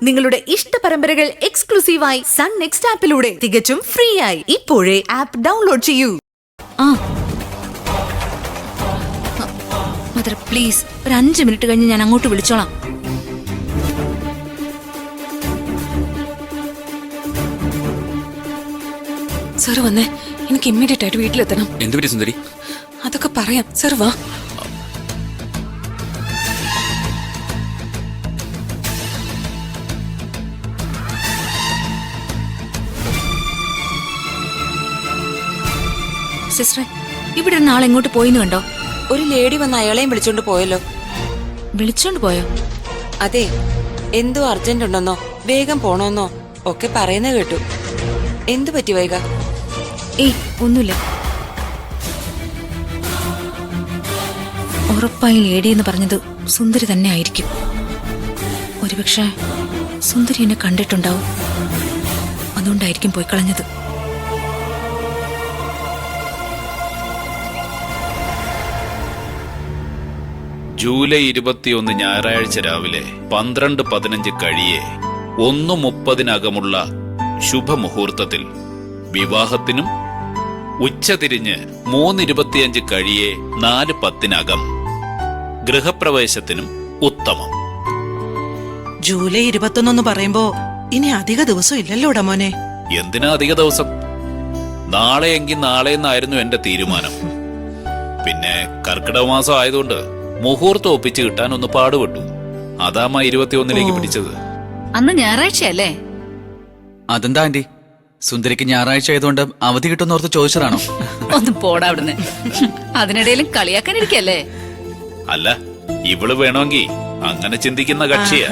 നിങ്ങളുടെ ഇഷ്ട പരമ്പരകൾ എക്സ്ക്ലൂസീവായി സൺ നെക്സ്റ്റ് ആപ്പിലൂടെ തികച്ചും ഫ്രീ ആയി ഇപ്പോഴേ ആപ്പ് ഡൗൺലോഡ് ചെയ്യൂ. മദർ പ്ലീസ്, ഒരു 5 മിനിറ്റ് കഴിഞ്ഞ് ഞാൻ അങ്ങോട്ട് വിളിച്ചോളാം. സാർ വന്നേ, എനിക്ക് ഇമ്മീഡിയറ്റ് ആയിട്ട് വീട്ടിലെത്തണം. എന്തുപറ്റി സുന്ദരി? അതൊക്കെ പറയാം. സാർ വാ. സിസ്റ്ററെ, ഇവിടെ നാളെ എങ്ങോട്ട് പോയിന്ന് കണ്ടോ? ഒരു ലേഡി വന്ന് അയാളെയും വിളിച്ചോണ്ട് പോയല്ലോ. വിളിച്ചോണ്ട് പോയോ? അതെ, എന്തോ അർജന്റ് ഉണ്ടെന്നോ വേഗം പോണോന്നോ ഒക്കെ പറയുന്നത് കേട്ടു. എന്തു പറ്റി വൈക? ഏയ്, ഒന്നുമില്ല. ഉറപ്പായി ലേഡി എന്ന് പറഞ്ഞത് സുന്ദരി തന്നെ ആയിരിക്കും. ഒരുപക്ഷെ സുന്ദരി എന്നെ കണ്ടിട്ടുണ്ടാവും. അതുകൊണ്ടായിരിക്കും പോയി കളഞ്ഞത്. ജൂലൈ 21 ഞായറാഴ്ച രാവിലെ 12:15 കഴിയെ 1:30 ശുഭമുഹൂർത്തത്തിൽ വിവാഹത്തിനും ഉച്ചതിരിഞ്ഞ് 3:25 കഴിയെ 4:10 ഗൃഹപ്രവേശത്തിനും ഉത്തമം. ജൂലൈ 21 പറയുമ്പോ ഇനി അധിക ദിവസം ഇല്ലല്ലോടാ മോനെ. എന്തിനാ അധിക ദിവസം? നാളെയെങ്കിൽ നാളെ എന്നായിരുന്നു എന്റെ തീരുമാനം. പിന്നെ കർക്കിടക മാസം ആയതുകൊണ്ട് മുഹൂർത്തം ഒപ്പിച്ച് കിട്ടാൻ ഒന്ന് പാടുപെട്ടു. അതാമ്മ 21 പിടിച്ചത്. അന്ന് ഞായറാഴ്ചയല്ലേ? അതെന്താ ആന്റി, സുന്ദരിക്ക് ഞായറാഴ്ച ആയതുകൊണ്ട് അവധി കിട്ടുന്നോർത്ത് ചോദിച്ചതാണോ? ഒന്ന് പോടാ അവിടുന്ന്. അതിനിടയിലും കളിയാക്കാനിരിക്കല്ലേ? അല്ല, ഇവള് വേണമെങ്കിൽ അങ്ങനെ ചിന്തിക്കുന്ന കക്ഷിയാ.